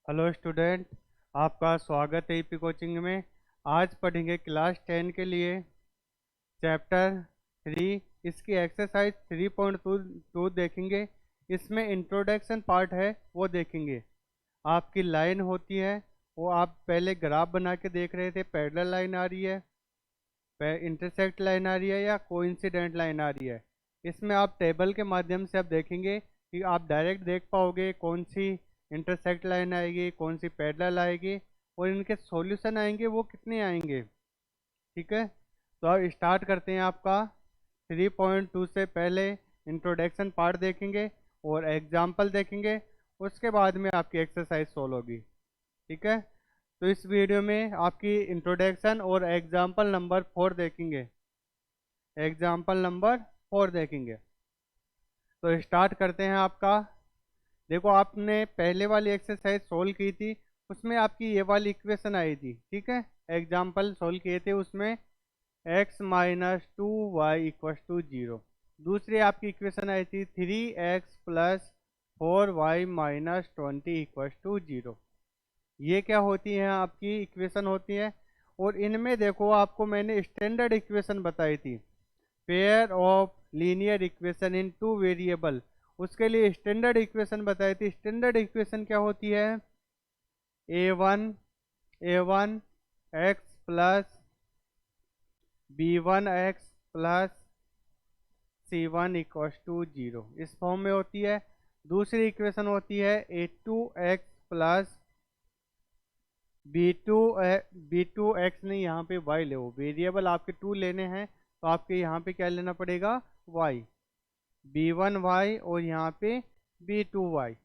Hello student, आपका स्वागत है ईपी कोचिंग में। आज पढ़ेंगे क्लास 10 के लिए चैप्टर 3। इसकी एक्सरसाइज 3.2 देखेंगे। इसमें इंट्रोडक्शन पार्ट है वो देखेंगे। आपकी लाइन होती है वो आप पहले ग्राफ बना के देख रहे थे, पैरेलल लाइन आ रही है, इंटरसेक्ट लाइन आ रही है या कोइंसिडेंट लाइन आ रही है। इसमें आप टेबल के माध्यम से आप देखेंगे कि आप डायरेक्ट देख पाओगे कौन सी इंटरसेक्ट लाइन आएगी, कौन सी पैरेलल आएगी और इनके सॉल्यूशन आएंगे वो कितने आएंगे। ठीक है, तो अब स्टार्ट करते हैं। आपका 3.2 से पहले इंट्रोडक्शन पार्ट देखेंगे और एग्जाम्पल देखेंगे, उसके बाद में आपकी एक्सरसाइज सोल्व होगी। ठीक है, तो इस वीडियो में आपकी इंट्रोडक्शन और एग्जाम्पल नंबर 4 देखेंगे। एग्जाम्पल नंबर 4 देखेंगे, तो स्टार्ट करते हैं। आपका देखो, आपने पहले वाली एक्सरसाइज सोल्व की थी, उसमें आपकी ये वाली इक्वेशन आई थी। ठीक है, एग्जाम्पल सोल्व किए थे उसमें x-2y = 0। दूसरी आपकी इक्वेशन आई थी 3x + 4y - 20 = 0। ये क्या होती है, आपकी इक्वेशन होती है। और इनमें देखो, आपको मैंने स्टैंडर्ड इक्वेशन बताई थी, pair of linear equation in two variable. उसके लिए स्टैंडर्ड इक्वेशन बताई थी। स्टैंडर्ड इक्वेशन क्या होती है, a1 x + b1x + c1 = 0, इस फॉर्म में होती है। दूसरी इक्वेशन होती है a2x + b2x नहीं, यहाँ पे y ले, वेरिएबल आपके 2 लेने हैं तो आपके यहाँ पे क्या लेना पड़ेगा, y, b1y और यहाँ पे b2y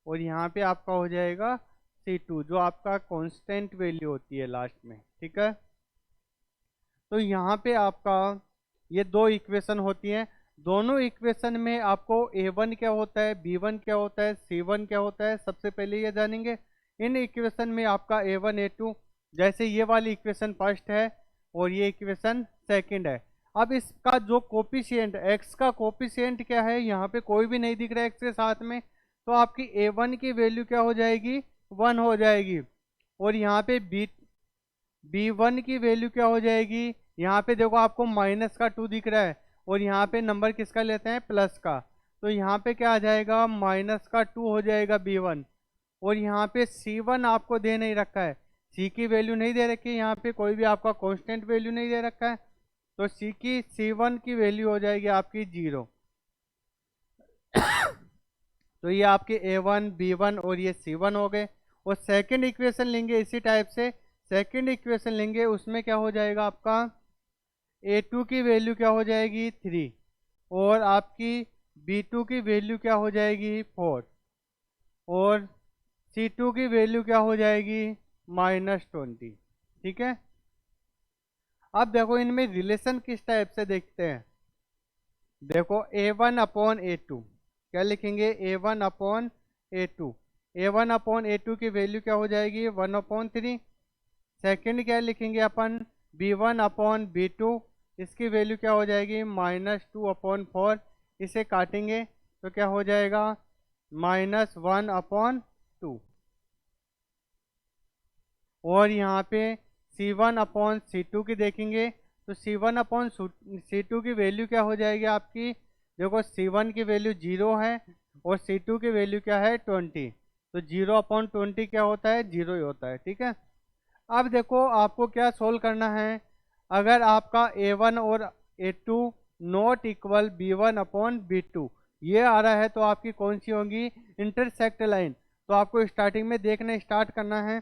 और यहाँ पे आपका हो जाएगा c2, जो आपका कांस्टेंट वैल्यू होती है लास्ट में। ठीक है, तो यहाँ पे आपका ये दो इक्वेशन होती हैं। दोनों इक्वेशन में आपको a1 क्या होता है, b1 क्या होता है, c1 क्या होता है, सबसे पहले ये जानेंगे। इन इक्वेशन में आपका a1 a2, जैसे ये वाली इक्वेशन फर्स्ट है और ये इक्वेशन सेकंड है। अब इसका जो कोफिशिएंट, x का कोफिशिएंट क्या है, यहाँ पे कोई भी नहीं दिख रहा है x के साथ में, तो आपकी a1 की वैल्यू क्या हो जाएगी, 1 हो जाएगी। और यहाँ पे b1 की वैल्यू क्या हो जाएगी, यहाँ पे देखो आपको -2 दिख रहा है और यहाँ पे नंबर किसका लेते हैं, प्लस का, तो यहाँ पे क्या आ जाएगा, -2 हो जाएगा b1। और यहाँ पे c1 आपको दे नहीं रखा है, c की वैल्यू नहीं दे रखी है, यहाँ पे कोई भी आपका कांस्टेंट वैल्यू नहीं दे रखा है, तो c1 की वैल्यू हो जाएगी आपकी 0। तो ये आपके a1 b1 और ये c1 हो गए। और सेकंड इक्वेशन लेंगे इसी टाइप से, सेकंड इक्वेशन लेंगे, उसमें क्या हो जाएगा, आपका a2 की वैल्यू क्या हो जाएगी, 3 और आपकी b2 की वैल्यू क्या हो जाएगी, 4 और c2 की वैल्यू क्या हो जाएगी, -20। ठीक है, अब देखो इनमें रिलेशन किस टाइप से देखते हैं। देखो a1/a2 क्या लिखेंगे, a1/a2, a1/a2 की वैल्यू क्या हो जाएगी, 1/3। सेकंड क्या लिखेंगे अपन, b1/b2, इसकी वैल्यू क्या हो जाएगी, -2/4। इसे काटेंगे तो क्या हो जाएगा, -1/2। और यहाँ पे c1/c2 की देखेंगे तो c1/c2 की वैल्यू क्या हो जाएगी आपकी, देखो c1 की वैल्यू 0 है और c2 की वैल्यू क्या है, 20, तो 0/20 क्या होता है, 0 ही होता है। ठीक है, अब देखो आपको क्या सोल्व करना है। अगर आपका a1 और a2 नॉट इक्वल b1/b2 ये आ रहा है, तो आपकी कौन सी होगी, इंटरसेक्ट लाइन। तो आपको स्टार्टिंग में देखना स्टार्ट करना है,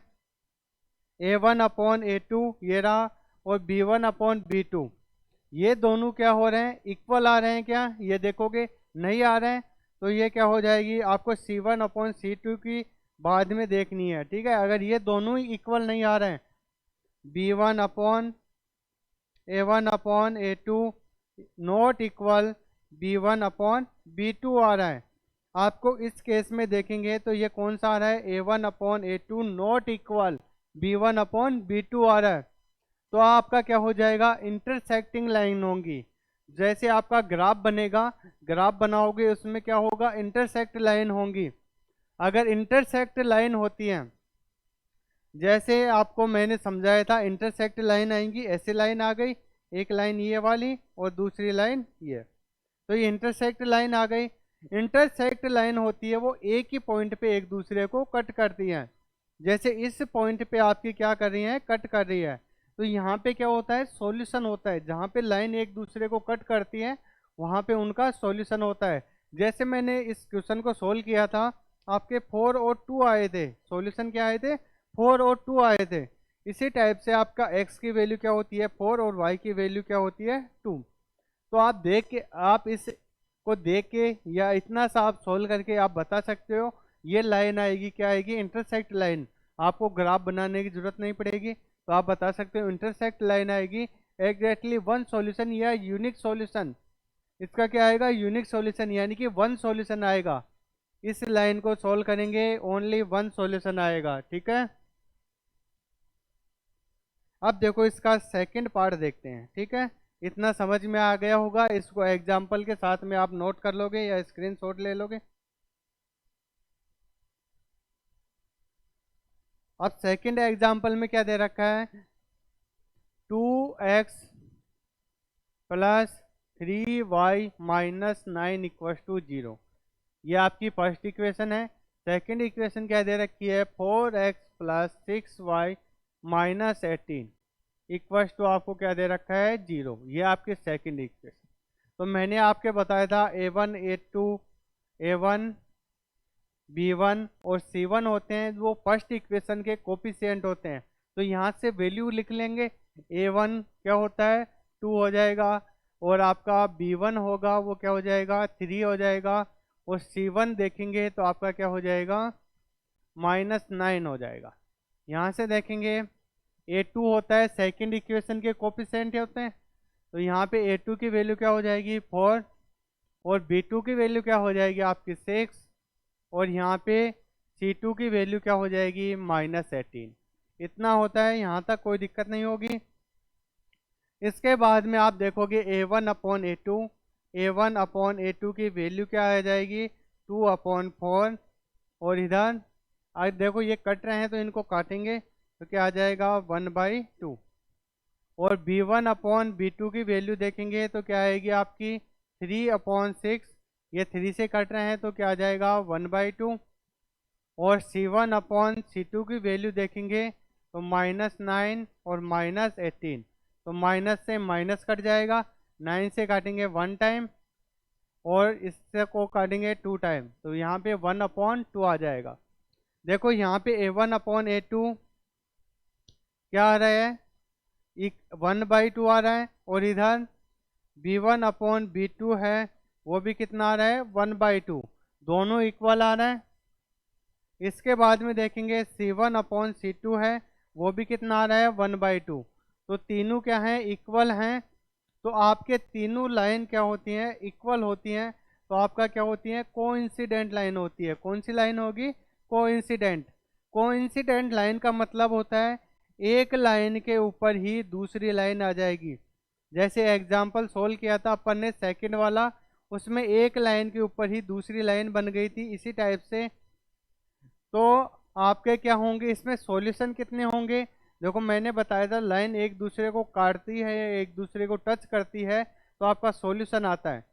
a1/a2 ये रहा और b1/b2, ये दोनों क्या हो रहे हैं, इक्वल आ रहे हैं क्या, ये देखोगे नहीं आ रहे हैं, तो ये क्या हो जाएगी, आपको c1/c2 की बाद में देखनी है। ठीक है, अगर ये दोनों ही इक्वल नहीं आ रहे हैं, a1/a2 नॉट इक्वल b1/b2 आ रहा है, आपको इस केस में देखेंगे तो ये कौन सा आ रहा है, a1/a2 नॉट इक्वल b1/b2 आ रहा है, तो आपका क्या हो जाएगा, इंटरसेक्टिंग लाइन होंगी। जैसे आपका ग्राफ बनेगा, ग्राफ बनाओगे उसमें क्या होगा, इंटरसेक्ट लाइन होंगी। अगर इंटरसेक्ट लाइन होती है जैसे आपको मैंने समझाया था, इंटरसेक्ट लाइन आएंगी, ऐसे लाइन आ गई, एक लाइन ये वाली और दूसरी लाइन ये, तो ये इंटरसेक्ट लाइन आ गई। इंटरसेक्ट लाइन होती है वो एक ही पॉइंट पे एक दूसरे को कट करती हैं। जैसे इस पॉइंट पे आपकी क्या कर रही है, कट कर रही है, तो यहाँ पे क्या होता है, सॉल्यूशन होता है। जहाँ पे लाइन एक दूसरे को कट करती है वहाँ पे उनका सॉल्यूशन होता है। जैसे मैंने इस क्वेश्चन को सोल्व किया था, आपके 4 और 2 आए थे, सॉल्यूशन क्या आए थे, 4 और 2 आए थे। इसी टाइप से आपका x की वैल्यू क्या होती है 4 और y की वैल्यू क्या होती है 2। तो आप देख के, आप इस को देख के या इतना सा आप सोल्व करके आप बता सकते हो ये लाइन आएगी, क्या आएगी, इंटरसेक्ट लाइन। आपको ग्राफ बनाने की जरूरत नहीं पड़ेगी, तो आप बता सकते हो इंटरसेक्ट लाइन आएगी। एग्जैक्टली वन सॉल्यूशन या यूनिक सॉल्यूशन, इसका क्या आएगा, यूनिक सॉल्यूशन, यानी कि वन सॉल्यूशन आएगा। इस लाइन को सोल्व करेंगे ओनली वन सॉल्यूशन आएगा, ठीक है। अब देखो इसका सेकंड पार्ट देखते हैं, ठीक है। इतना समझ में आ गया होगा, इसको एग्जाम्पल के साथ में आप नोट कर लोगे या स्क्रीनशॉट ले लोगे। अब सेकंड एग्जाम्पल में क्या दे रखा है, 2x plus 3y minus 9 इक्व to 0। ये आपकी फर्स्ट इक्वेशन है। सेकंड इक्वेशन क्या दे रखी है, 4x plus 6y minus 18 equal to आपको क्या दे रखा है 0। ये आपकी सेकंड इक्वेशन। तो मैंने आपके बताया था a1 a2 a1 b1 और c1 होते हैं, वो फर्स्ट इक्वेशन के कोफिशिएंट होते हैं। तो यहाँ से वैल्यू लिख लेंगे, a1 क्या होता है 2 हो जाएगा, और आपका b1 होगा वो क्या हो जाएगा 3 हो जाएगा, और c1 देखेंगे तो आपका क्या हो जाएगा -9 हो जाएगा। यहाँ से देखेंगे a2 होता है सेकंड इक्वेशन के कोफिशिएंट होते हैं, तो यहाँ पे a2 की वैल्यू क्या हो जाएगी 4, और b2 की वैल्यू क्या हो जाएगी आपकी 6, और यहाँ पे c2 की वैल्यू क्या हो जाएगी -18। इतना होता है, यहाँ तक कोई दिक्कत नहीं होगी। इसके बाद में आप देखोगे a1 upon a2, a1 upon a2 की वैल्यू क्या आ जाएगी 2/4, और इधर आज देखो ये कट रहे हैं तो इनको काटेंगे तो क्या आ जाएगा 1/2, और b1 अपॉन b2 की वैल्यू देखेंगे तो क्या आएगी आपकी 3/6, ये 3 से कट रहे हैं तो क्या आ जाएगा 1/2, और c1 अपॉन c2 की वैल्यू देखेंगे तो -9 और -18, तो माइनस से माइनस कट जाएगा, 9 से काटेंगे 1 टाइम और इससे को काटेंगे 2 टाइम, तो यहाँ पे 1/2 आ जाएगा। देखो यहाँ पे a1 अपॉन a2 क्या आ रहा है 1/2 आ रहा है, और इधर b1 अपॉन b2 है वो भी कितना आ रहा है 1/2, दोनों इक्वल आ रहा है। इसके बाद में देखेंगे c1 अपॉन c2 है वो भी कितना आ रहा है 1/2, तो तीनों क्या हैं इक्वल हैं। तो आपके तीनों लाइन क्या होती हैं इक्वल होती हैं, तो आपका क्या होती है कोइंसिडेंट लाइन होती है। कौन सी लाइन होगी कोइंसिडेंट। कोइंसिडेंट लाइन का मतलब होता है एक लाइन के ऊपर ही दूसरी लाइन आ जाएगी। जैसे एग्जाम्पल सोल्व किया था अपन ने सेकंड वाला, उसमें एक लाइन के ऊपर ही दूसरी लाइन बन गई थी। इसी टाइप से तो आपके क्या होंगे इसमें सॉल्यूशन कितने होंगे, देखो मैंने बताया था लाइन एक दूसरे को काटती है एक दूसरे को टच करती है तो आपका सॉल्यूशन आता है।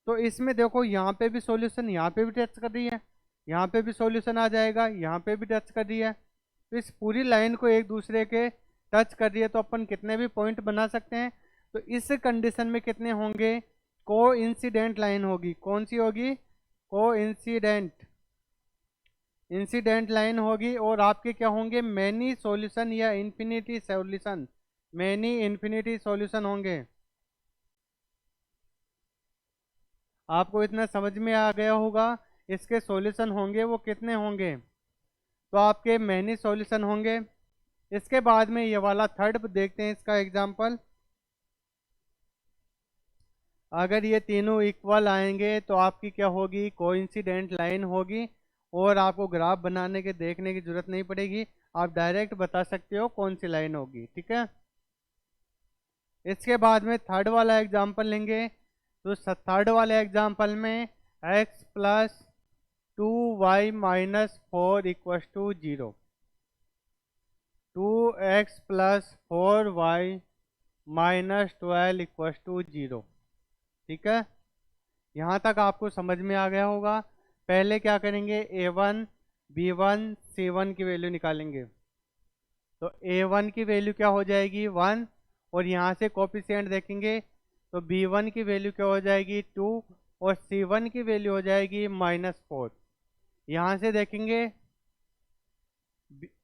तो इसमें देखो यहाँ पे भी सॉल्यूशन, यहाँ पे भी टच कर रही है, यहाँ पे भी सॉल्यूशन आ जाएगा, यहाँ पे भी टच कर रही है। तो इस पूरी लाइन को एक दूसरे के टच कर रही है तो अपन कितने भी पॉइंट बना सकते हैं। तो इस कंडीशन में कितने होंगे को इंसिडेंट लाइन होगी। कौन सी होगी को इंसिडेंट लाइन होगी, और आपके क्या होंगे मैनी सॉल्यूशन या infinity solution, many infinity solution होंगे। आपको इतना समझ में आ गया होगा इसके सॉल्यूशन होंगे वो कितने होंगे, तो आपके मैनी सॉल्यूशन होंगे। इसके बाद में ये वाला थर्ड देखते हैं इसका एग्जांपल। अगर ये तीनों इक्वल आएंगे तो आपकी क्या होगी कोइंसिडेंट लाइन होगी, और आपको ग्राफ बनाने के देखने की जरूरत नहीं पड़ेगी, आप डायरेक्ट बता सकते हो कौन सी लाइन होगी, ठीक है। इसके बाद में थर्ड वाला एग्जांपल लेंगे, तो थर्ड वाले एग्जांपल में x plus 2y minus 4 equal to 0। 2x plus 4y minus 12 equals to 0। ठीक है, यहाँ तक आपको समझ में आ गया होगा। पहले क्या करेंगे, a1 b1 c1 की वैल्यू निकालेंगे। तो a1 की वैल्यू क्या हो जाएगी 1, और यहाँ से कोफिशिएंट देखेंगे तो b1 की वैल्यू क्या हो जाएगी 2, और c1 की वैल्यू हो जाएगी -4। यहाँ से देखेंगे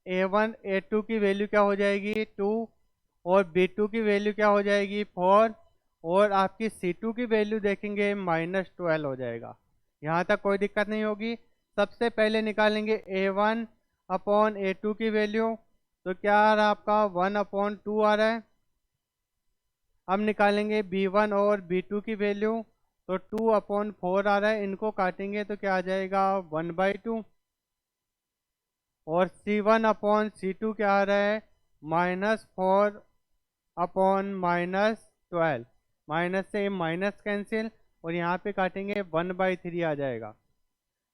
a1 a2 की वैल्यू क्या हो जाएगी 2, और b2 की वैल्यू क्या हो जाएगी 4, और आपकी c2 की वैल्यू देखेंगे -12 हो जाएगा। यहाँ तक कोई दिक्कत नहीं होगी। सबसे पहले निकालेंगे a1 अपॉन a2 की वैल्यू, तो क्या आ रहा है आपका 1/2 आ रहा है। अब निकालेंगे b1 और b2 की वैल्यू, तो 2/4 आ रहा है। इनको काटेंगे तो क्या आ जाएगा 1/2, और c1 अपॉन c2 क्या आ रहा है -4 अपॉन -12। माइनस से माइनस कैंसिल, और यहाँ पे काटेंगे 1/3 आ जाएगा।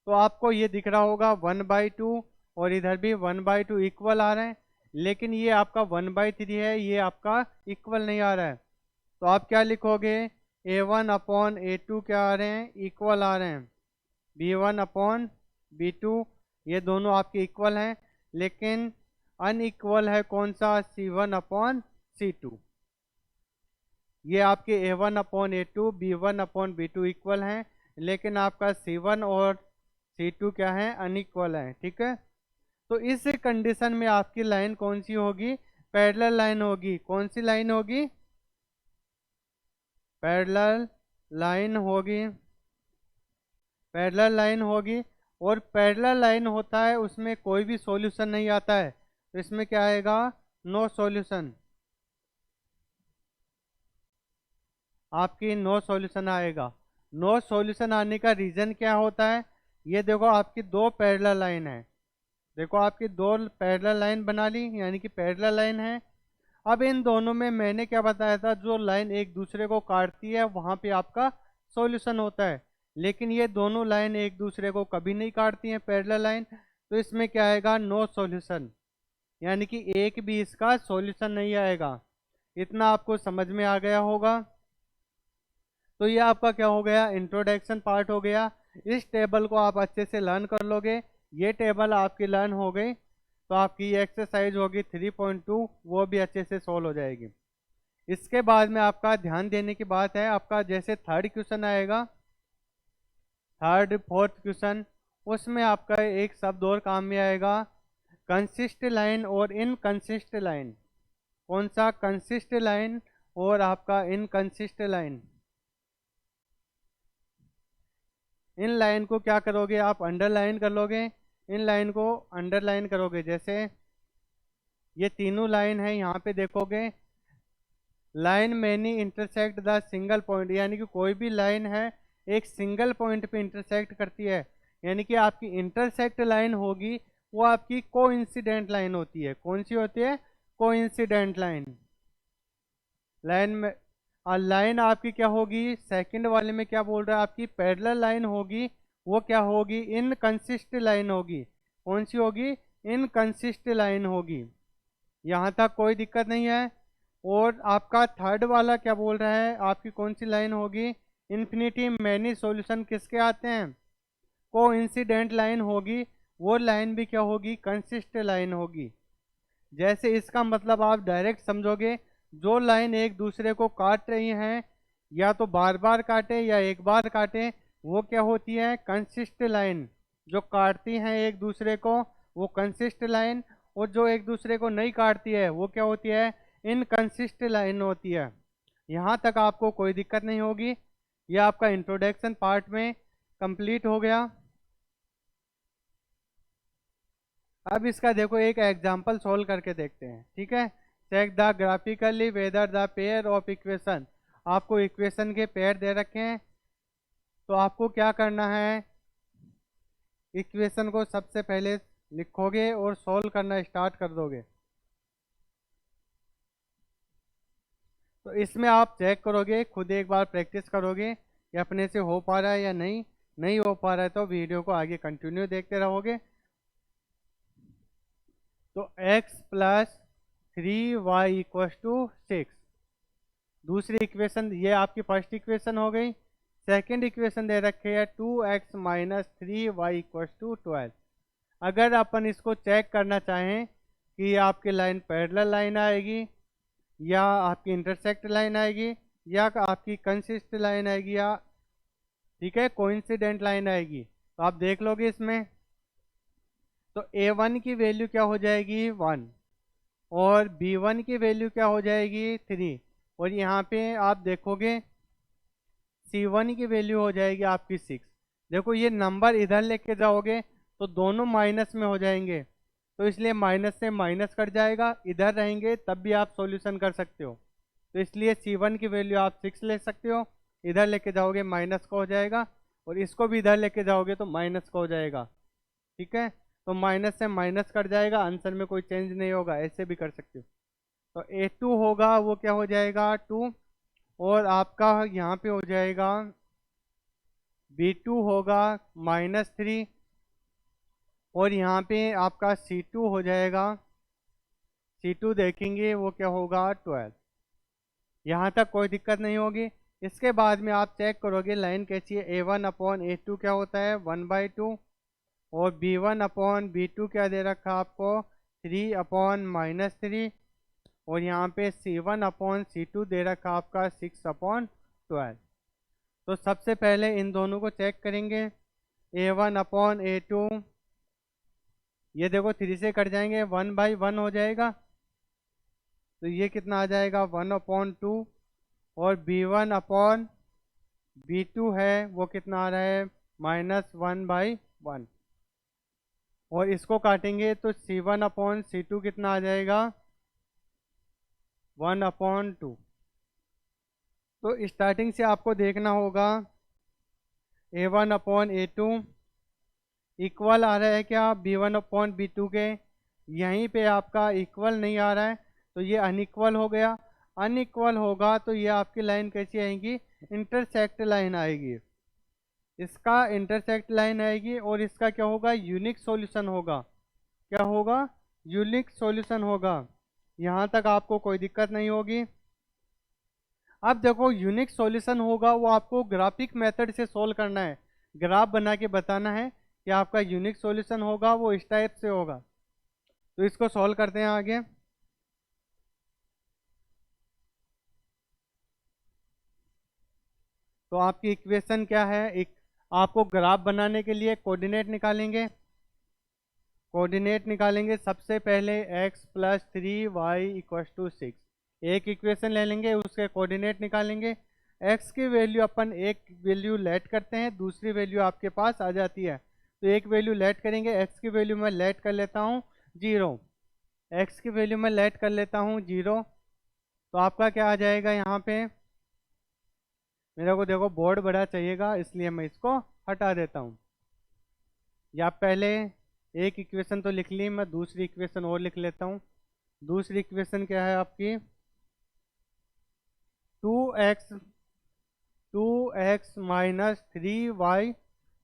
तो आपको ये दिख रहा होगा 1/2, और इधर भी 1/2 इक्वल आ रहा है, लेकिन ये आपका 1/3 है, ये आपका इक्वल नहीं आ रहा है। तो आप क्या लिखोगे, a1 अपॉन a2 क्या आ रहे हैं इक्वल आ रहे हैं b1 अपॉन b2, ये दोनों आपके इक्वल हैं, लेकिन अनइक्वल है कौन सा, c1 अपॉन c2। ये आपके a1 upon a2 b1 upon b2 equal हैं, लेकिन आपका c1 और c2 क्या है अनइक्वल है। ठीक है, तो इस कंडीशन में आपकी लाइन कौन सी होगी, पैरेलल लाइन होगी। कौन सी लाइन होगी, पैरेलल लाइन होगी, पैरेलल लाइन होगी। और पैरेलल लाइन होता है उसमें कोई भी सॉल्यूशन नहीं आता है, तो इसमें क्या आएगा, नो सॉल्यूशन। आपकी नो सॉल्यूशन आएगा। नो सॉल्यूशन आने का रीजन क्या होता है, ये देखो आपकी दो पैरेलल लाइन है, देखो आपकी दो पैरेलल लाइन बना ली, यानी कि पैरेलल लाइन है। अब इन दोनों में मैंने क्या बताया था, जो लाइन एक दूसरे को काटती है वहां पे आपका सॉल्यूशन होता है, लेकिन ये दोनों लाइन एक दूसरे को कभी नहीं काटती हैं पैरेलल लाइन, तो इसमें क्या आएगा नो सॉल्यूशन, यानी कि एक भी इसका सॉल्यूशन नहीं आएगा। इतना आपको समझ में आ गया होगा। तो ये आपका क्या हो गया, इंट्रोडक्शन पार्ट हो गया। इस टेबल को आप अच्छे से लर्न कर लोगे, ये टेबल आपकी लर्न हो गई, तो आपकी ये एक्सरसाइज होगी 3.2, वो भी अच्छे से सोल्व हो जाएगी। इसके बाद में आपका ध्यान देने की बात है, आपका जैसे थर्ड क्वेश्चन आएगा, थर्ड फोर्थ क्वेश्चन, उसमें आपका एक शब्द और काम में आएगा, कंसिस्ट लाइन और इनकंसिस्ट लाइन। कौन सा, कंसिस्ट लाइन और आपका इनकंसिस्ट लाइन। इन लाइन को क्या करोगे आप, अंडरलाइन कर लोगे, इन लाइन को अंडरलाइन करोगे। जैसे ये तीनों लाइन है, यहाँ पे देखोगे line many intersect the single point, यानी कि कोई भी लाइन है एक सिंगल पॉइंट पे इंटरसेक्ट करती है, यानी कि आपकी इंटरसेक्ट लाइन होगी वो आपकी कोइंसिडेंट लाइन होती है। कौन सी होती है, कोइंसिडेंट लाइन। लाइन में लाइन आपकी क्या होगी, सेकंड वाले में क्या बोल रहा है, आपकी पैरेलल लाइन होगी, वो क्या होगी, इनकंसिस्ट लाइन होगी। कौन सी होगी, इनकंसिस्ट लाइन होगी। यहाँ तक कोई दिक्कत नहीं है। और आपका थर्ड वाला क्या बोल रहा है, आपकी कौन सी लाइन होगी, इन्फिनिटी मैनी सॉल्यूशन किसके आते हैं, कोइंसिडेंट लाइन होगी, वो लाइन भी क्या होगी, कंसिस्ट लाइन होगी। जैसे इसका मतलब आप डायरेक्ट समझोगे, जो लाइन एक दूसरे को काट रही हैं, या तो बार बार काटे या एक बार काटे, वो क्या होती है, कंसिस्ट लाइन। जो काटती हैं एक दूसरे को वो कंसिस्ट लाइन, और जो एक दूसरे को नहीं काटती है वो क्या होती है, इनकंसिस्ट लाइन होती है। यहाँ तक आपको कोई दिक्कत नहीं होगी। यह आपका इंट्रोडक्शन पार्ट में कंप्लीट हो गया। अब इसका देखो एक एग्जांपल सॉल्व करके देखते हैं। ठीक है, check the graphically whether the pair of equation. आपको इक्वेशन के पेयर दे रखे हैं, तो आपको क्या करना है, इक्वेशन को सबसे पहले लिखोगे और सॉल्व करना स्टार्ट कर दोगे। तो इसमें आप चेक करोगे, खुद एक बार प्रैक्टिस करोगे कि अपने से हो पा रहा है या नहीं। नहीं हो पा रहा है तो वीडियो को आगे कंटिन्यू देखते रहोगे। तो x प्लस 3y = 6। दूसरी इक्वेशन, ये आपकी फर्स्ट इक्वेशन हो गई। सेकंड इक्वेशन दे रखे है 2x - 3y = 12। अगर अपन इसको चेक करना चाहें कि आपकी लाइन पैरेलल लाइन आएगी या आपकी इंटरसेक्ट लाइन आएगी या आपकी कंसिस्ट लाइन आएगी या ठीक है कोइंसिडेंट लाइन आएगी, तो आप देख लोगे इसमें। तो a1 की वैल्यू क्या हो जाएगी 1 और b1 की वैल्यू क्या हो जाएगी 3 और यहाँ पे आप देखोगे c1 की वैल्यू हो जाएगी आपकी 6। देखो ये नंबर इधर लेके जाओगे तो दोनों माइनस में हो जाएंगे, तो इसलिए माइनस से माइनस कट जाएगा, इधर रहेंगे तब भी आप सॉल्यूशन कर सकते हो। तो इसलिए c1 की वैल्यू आप 6 ले सकते हो, इधर लेके जाओगे माइनस का हो जाएगा और इसको भी इधर लेके जाओगे तो माइनस का हो जाएगा। ठीक है, तो माइनस से माइनस कट जाएगा, आंसर में कोई चेंज नहीं होगा, ऐसे भी कर सकते हो। तो a2 होगा वो क्या हो जाएगा 2 और आपका यहाँ पे हो जाएगा b2 होगा -3 और यहाँ पे आपका c2 हो जाएगा, c2 देखेंगे वो क्या होगा 12। यहाँ तक कोई दिक्कत नहीं होगी। इसके बाद में आप चेक करोगे लाइन कैसी है, a1/a2 क्या होता है 1/2 और b1/b2 क्या दे रखा आपको 3/-3 और यहाँ पे c1/c2 दे रखा आपका 6/12। तो सबसे पहले इन दोनों को चेक करेंगे। a1/a2 ये देखो 3 से कट जाएंगे, 1/1 हो जाएगा, तो ये कितना आ जाएगा 1/2 और b1/b2 है वो कितना आ रहा है -1/1 और इसको काटेंगे तो c1/c2 कितना आ जाएगा 1/2। तो स्टार्टिंग से आपको देखना होगा a1/a2 इक्वल आ रहा है क्या b1/b2 के, यहीं पे आपका इक्वल नहीं आ रहा है तो ये अनइक्वल हो गया। अनइक्वल होगा तो ये आपकी लाइन कैसी आएगी इंटरसेक्ट लाइन आएगी, इसका इंटरसेक्ट लाइन आएगी और इसका क्या होगा यूनिक सॉल्यूशन होगा। क्या होगा यूनिक सॉल्यूशन होगा। यहाँ तक आपको कोई दिक्कत नहीं होगी। अब देखो यूनिक सॉल्यूशन होगा वो आपको ग्राफिक मेथड से सोल्व करना है, ग्राफ बना के बताना है कि आपका यूनिक सॉल्यूशन होगा वो इस टाइप से होगा। तो इसको सॉल्व करते हैं आगे। तो आपकी इक्वेशन क्या है, एक आपको ग्राफ बनाने के लिए कोऑर्डिनेट निकालेंगे। कोऑर्डिनेट निकालेंगे सबसे पहले x + 3y = 6। एक इक्वेशन ले लेंगे उसके कोऑर्डिनेट निकालेंगे। x की वैल्यू अपन एक वैल्यू लेट करते हैं, दूसरी वैल्यू आपके पास आ जाती है, तो एक वैल्यू लेट करेंगे। x की वैल्यू मैं लेट कर लेता हूँ 0, x की वैल्यू मैं लेट कर लेता हूँ 0। तो आपका क्या आ जाएगा यहाँ पे, मेरे को देखो बोर्ड बड़ा चाहिएगा इसलिए मैं इसको हटा देता हूँ। या पहले एक इक्वेशन तो लिख ली, मैं दूसरी इक्वेशन और लिख लेता हूँ। दूसरी इक्वेशन क्या है आपकी 2x - 3y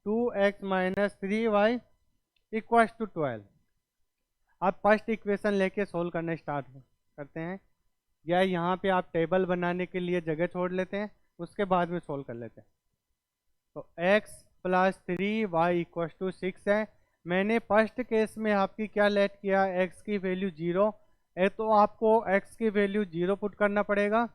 2x - 3y = 12। अब फर्स्ट इक्वेशन लेके सोल्व करना स्टार्ट करते हैं, या यहाँ पे आप टेबल बनाने के लिए जगह छोड़ लेते हैं, उसके बाद में सोल्व कर लेते हैं। तो x + 3y = 6 है। मैंने फर्स्ट केस में आपकी क्या लेट किया x की वैल्यू 0 है, तो आपको x की वैल्यू 0 पुट करना पड़ेगा।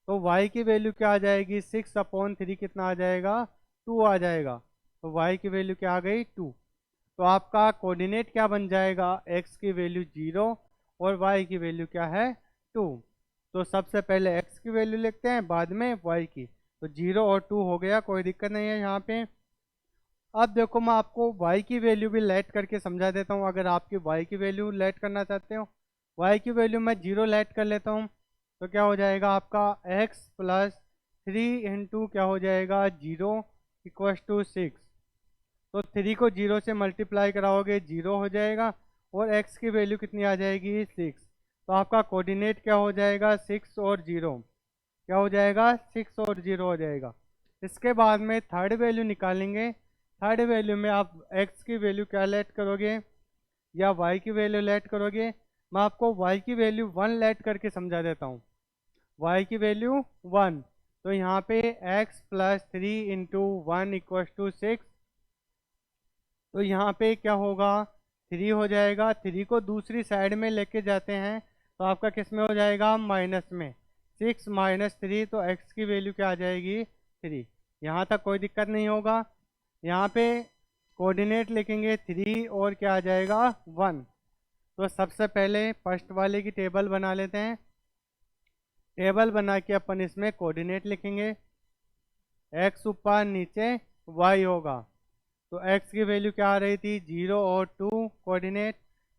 तो y की वैल्यू क्या आ जाएगी 6/3 कितना आ जाएगा 2 आ जाएगा। तो y की वैल्यू क्या आ गई 2। तो आपका कोऑर्डिनेट क्या बन जाएगा x की वैल्यू 0 और y की वैल्यू क्या है 2। तो सबसे पहले x की वैल्यू लिखते हैं बाद में y की। तो 0 और 2 हो गया, कोई दिक्कत नहीं है यहाँ पे। अब देखो मैं आपको y की वैल्यू भी लेट करके समझा देता हूँ। अगर आपकी y की वैल्यू लेट करना चाहते हो, y की वैल्यू मैं 0 लेट कर लेता हूँ, तो क्या हो जाएगा आपका x + 3 × क्या हो जाएगा 0 = 6। तो 3 को 0 से मल्टीप्लाई कराओगे 0 हो जाएगा और x की वैल्यू कितनी आ जाएगी 6। तो आपका कोऑर्डिनेट क्या हो जाएगा 6 और 0, क्या हो जाएगा 6 और 0 हो जाएगा। इसके बाद में थर्ड वैल्यू निकालेंगे। थर्ड वैल्यू में आप x की वैल्यू क्या लेट करोगे या y की वैल्यू लेट करोगे, मैं आपको y की वैल्यू 1 लेट करके समझा देता हूँ। y की वैल्यू 1, तो यहाँ पे x plus 3 into 1 equal to 6। तो यहाँ पे क्या होगा, 3 हो जाएगा। 3 को दूसरी साइड में लेके जाते हैं तो आपका किस में हो जाएगा, माइनस में। 6 माइनस 3, तो x की वैल्यू क्या आ जाएगी, 3। यहाँ तक कोई दिक्कत नहीं होगा। यहाँ पे कोऑर्डिनेट लिखेंगे 3 और क्या आ जाएगा, 1। तो सबसे पहले फर्स्ट वाले की टेबल बना लेते हैं। टेबल बना के अपन इसमें कोऑर्डिनेट लिखेंगे। x ऊपर नीचे y होगा। तो x की वैल्यू क्या आ रही थी, 0 और 2 कोऑर्डिनेट।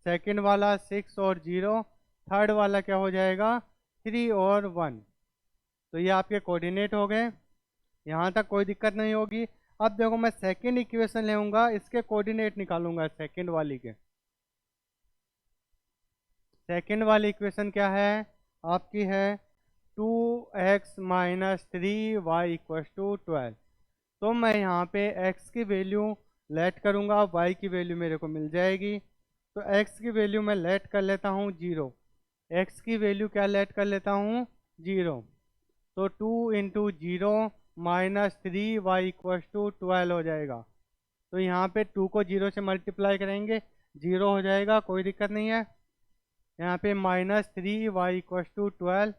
सेकंड वाला 6 और 0। थर्ड वाला क्या हो जाएगा, 3 और 1। तो ये आपके कोऑर्डिनेट हो गए। यहाँ तक कोई दिक्कत नहीं होगी। अब देखो मैं सेकंड इक्वेशन लेऊंगा, इसके कोऑर्डिनेट निकालूंगा सेकंड वाली के। सेकंड वाली इक्वेशन क्या है आपकी, है 2x माइनस 3y इक्व टू 12। तो मैं यहाँ पे x की वैल्यू लेट करूँगा, y की वैल्यू मेरे को मिल जाएगी। तो x की वैल्यू मैं लेट कर लेता हूँ 0। x की वैल्यू क्या लेट कर लेता हूँ, 0। तो 2 इंटू 0 माइनस 3y इक्व टू 12 हो जाएगा। तो यहाँ पे 2 को 0 से मल्टीप्लाई करेंगे, 0 हो जाएगा, कोई दिक्कत नहीं है। यहाँ पे माइनस 3y इक्व टू 12।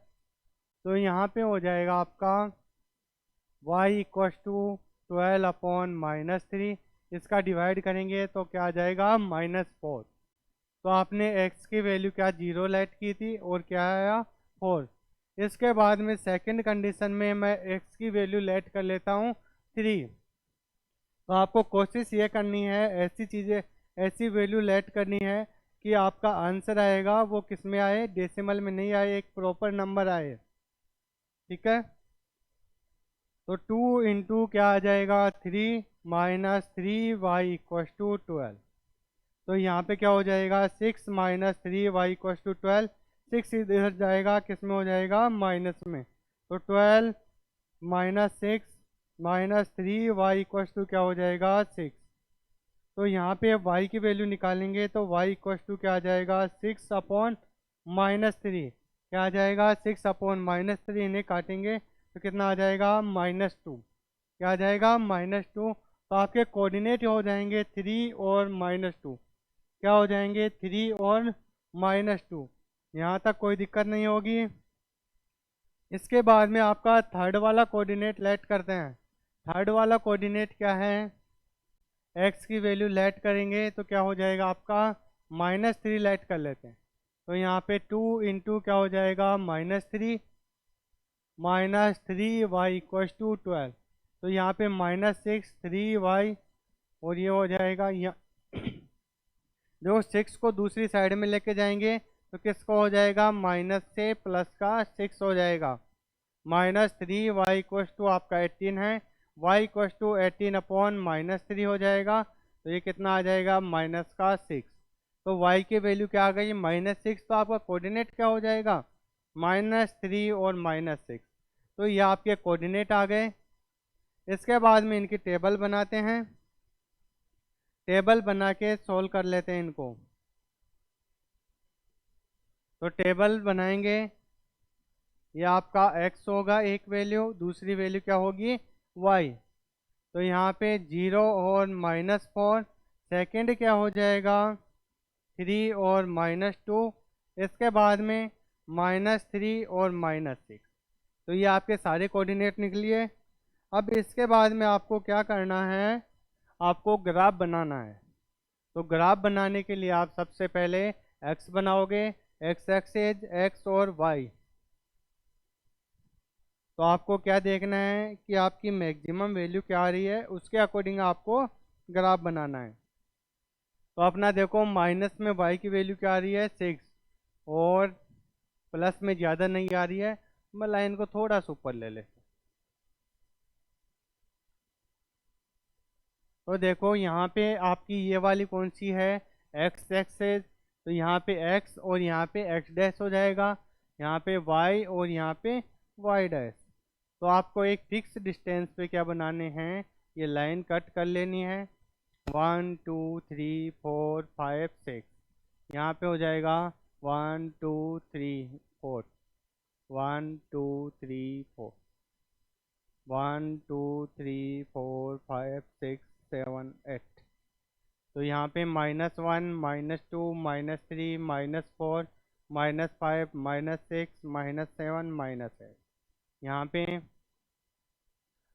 तो यहाँ पे हो जाएगा आपका y equal to 12 upon minus 3। इसका डिवाइड करेंगे तो क्या आ जाएगा, -4। तो आपने x की वैल्यू क्या 0 लेट की थी और क्या आया, 4। इसके बाद में सेकंड कंडीशन में मैं x की वैल्यू लेट कर लेता हूँ 3। तो आपको कोशिश ये करनी है, ऐसी चीज़ें, ऐसी वैल्यू लेट करनी है कि आपका आंसर आएगा वो किस में आए, डेसिमल में नहीं आए, एक प्रॉपर नंबर आए। ठीक है। तो 2 इंटू क्या आ जाएगा, 3 माइनस 3y इक्व टू 12। तो यहाँ पे क्या हो जाएगा, 6 माइनस 3y इक्व टू 12। 6 इधर जाएगा, किस में हो जाएगा, माइनस में। तो 12 minus 6 minus 3y equal to क्या हो जाएगा, 6। तो यहाँ पे y की वैल्यू निकालेंगे तो y इक्व टू क्या आ जाएगा, 6 अपॉन -3। क्या आ जाएगा, 6 अपॉन -3। इन्हें काटेंगे तो कितना आ जाएगा, -2। क्या आ जाएगा, -2। तो आपके कोऑर्डिनेट हो जाएंगे 3 और -2। क्या हो जाएंगे, 3 और -2। यहाँ तक कोई दिक्कत नहीं होगी। इसके बाद में आपका थर्ड वाला कोऑर्डिनेट लेट करते हैं। थर्ड वाला कोऑर्डिनेट क्या है, x की वैल्यू लेट करेंगे तो क्या हो जाएगा आपका, -3 लेट कर लेते हैं। तो यहाँ पे 2 इंटू क्या हो जाएगा, -3 माइनस 3y इक्व टू 12। तो यहाँ पे -6 3y और ये हो जाएगा यहाँ जो 6 को दूसरी साइड में लेके जाएंगे तो किसको हो जाएगा, माइनस से प्लस का 6 हो जाएगा। -3y इक्व टू आपका 18 है, y इक्व टू 18 अपॉन -3 हो जाएगा। तो ये कितना आ जाएगा, माइनस का 6। तो y की वैल्यू क्या आ गई, -6। तो आपका कोऑर्डिनेट क्या हो जाएगा, -3 और -6। तो ये आपके कोऑर्डिनेट आ गए। इसके बाद में इनकी टेबल बनाते हैं। टेबल बना के सोल्व कर लेते हैं इनको। तो टेबल बनाएंगे, ये आपका x होगा एक वैल्यू, दूसरी वैल्यू क्या होगी, y। तो यहाँ पे 0 और -4। सेकंड क्या हो जाएगा, 3 और -2। इसके बाद में -3 और -6। तो ये आपके सारे कोऑर्डिनेट निकलिए। अब इसके बाद में आपको क्या करना है, आपको ग्राफ बनाना है। तो ग्राफ बनाने के लिए आप सबसे पहले x बनाओगे, x एक्सिस, x और y। तो आपको क्या देखना है कि आपकी मैक्सिमम वैल्यू क्या आ रही है, उसके अकॉर्डिंग आपको ग्राफ बनाना है। तो अपना देखो, माइनस में y की वैल्यू क्या आ रही है, 6, और प्लस में ज़्यादा नहीं आ रही है। मैं लाइन को थोड़ा सा ऊपर ले लेता हूँ। तो देखो यहाँ पे आपकी ये वाली कौन सी है, x एक्सेस। तो यहाँ पे x और यहाँ पे x डैश हो जाएगा, यहाँ पे y और यहाँ पे y डैश। तो आपको एक फिक्स डिस्टेंस पे क्या बनाने हैं, ये लाइन कट कर लेनी है। 1 2 3 4 5 6, यहाँ पे हो जाएगा 1 2 3 4, 1 2 3 4, 1 2 3 4 5 6 7 8। तो यहाँ पे -1 -2 -3 -4 -5 -6 -7 -8। यहाँ पे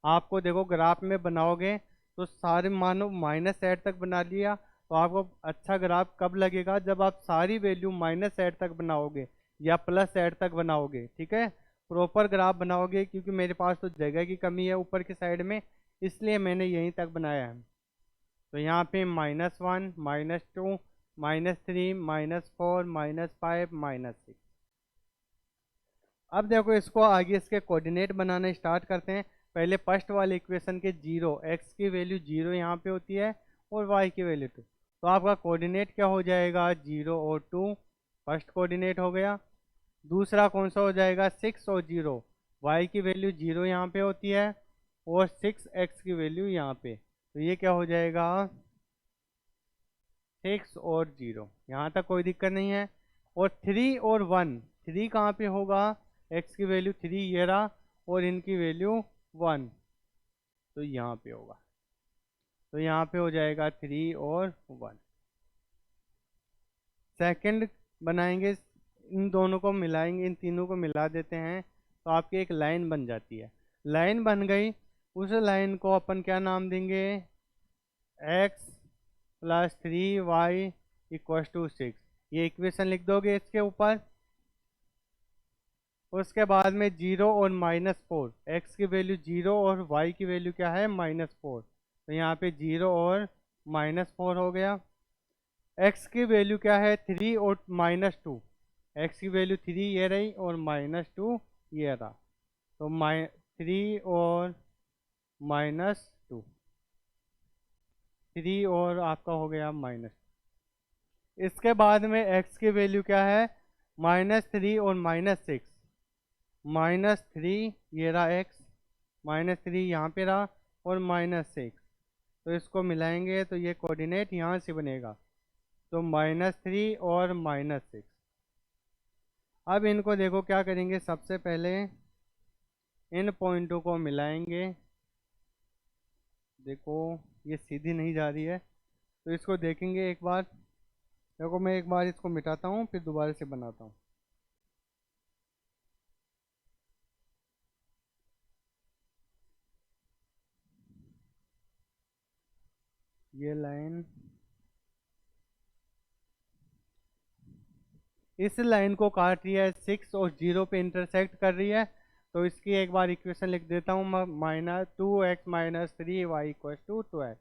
आपको देखो ग्राफ में बनाओगे तो सारे मानो -8 तक बना लिया, तो आपको अच्छा ग्राफ कब लगेगा, जब आप सारी वैल्यू -8 तक बनाओगे या +8 तक बनाओगे। ठीक है, प्रॉपर ग्राफ बनाओगे, क्योंकि मेरे पास तो जगह की कमी है ऊपर की साइड में, इसलिए मैंने यहीं तक बनाया है। तो यहाँ पे -1 -2 -3 -4 -5 -6। अब देखो इसको आगे इसके कोऑर्डिनेट बनाना स्टार्ट करते हैं। पहले फर्स्ट वाले इक्वेशन के 0, x की वैल्यू 0 यहाँ पे होती है और y की वैल्यू 2, तो आपका कोऑर्डिनेट क्या हो जाएगा, 0 और 2, फर्स्ट कोऑर्डिनेट हो गया। दूसरा कौन सा हो जाएगा, 6 और 0, y की वैल्यू 0 यहाँ पे होती है और 6x की वैल्यू यहाँ पे, तो ये क्या हो जाएगा, 6 और 0। यहाँ तक कोई दिक्कत नहीं है। और 3 और 1, 3 कहाँ पे होगा, x की वैल्यू 3 ये रहा और इनकी वैल्यू 1, तो यहाँ पे होगा। तो यहाँ पे हो जाएगा 3 और 1। सेकंड बनाएंगे, इन दोनों को मिलाएंगे, इन तीनों को मिला देते हैं तो आपकी एक लाइन बन जाती है। लाइन बन गई, उस लाइन को अपन क्या नाम देंगे, x + 3y = 6। ये इक्वेशन लिख दोगे इसके ऊपर। उसके बाद में 0 और -4, x की वैल्यू 0 और y की वैल्यू क्या है, -4, तो यहाँ पे 0 और -4 हो गया। x की वैल्यू क्या है, 3 और -2, x की वैल्यू 3 ये रही और -2 ये रहा, तो 3 और -2, 3 और आपका हो गया -। इसके बाद में x की वैल्यू क्या है, -3 और -6, -3 ये रहा x, -3 यहाँ पे रहा और -6, तो इसको मिलाएंगे तो ये कोऑर्डिनेट यहाँ से बनेगा, तो -3 और -6। अब इनको देखो क्या करेंगे, सबसे पहले इन पॉइंटों को मिलाएंगे। देखो ये सीधी नहीं जा रही है, तो इसको देखेंगे एक बार। देखो मैं एक बार इसको मिटाता हूँ फिर दोबारा से बनाता हूँ। ये लाइन इस लाइन को काट रही है, 6 और 0 पे इंटरसेक्ट कर रही है, तो इसकी एक बार इक्वेशन लिख देता हूँ, -2x - 3y = 12।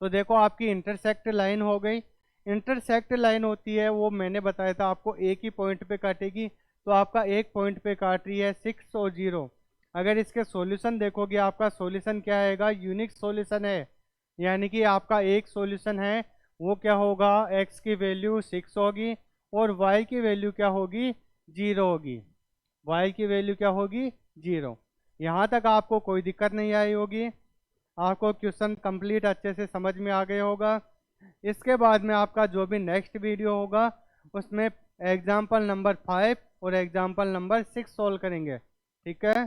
तो देखो आपकी इंटरसेक्ट लाइन हो गई। इंटरसेक्ट लाइन होती है वो मैंने बताया था आपको, एक ही पॉइंट पे काटेगी, तो आपका एक पॉइंट पे काट रही है 6 और 0। अगर इसके सॉल्यूशन देखोगे, आपका सॉल्यूशन क्या आएगा, यूनिक सॉल्यूशन है, यानी कि आपका एक सॉल्यूशन है, वो क्या होगा, x की वैल्यू 6 होगी और y की वैल्यू क्या होगी, 0 होगी। y की वैल्यू क्या होगी, 0। यहाँ तक आपको कोई दिक्कत नहीं आई होगी, आपको क्वेश्चन कंप्लीट अच्छे से समझ में आ गया होगा। इसके बाद में आपका जो भी नेक्स्ट वीडियो होगा उसमें एग्जाम्पल नंबर 5 और एग्जाम्पल नंबर 6 सॉल्व करेंगे। ठीक है।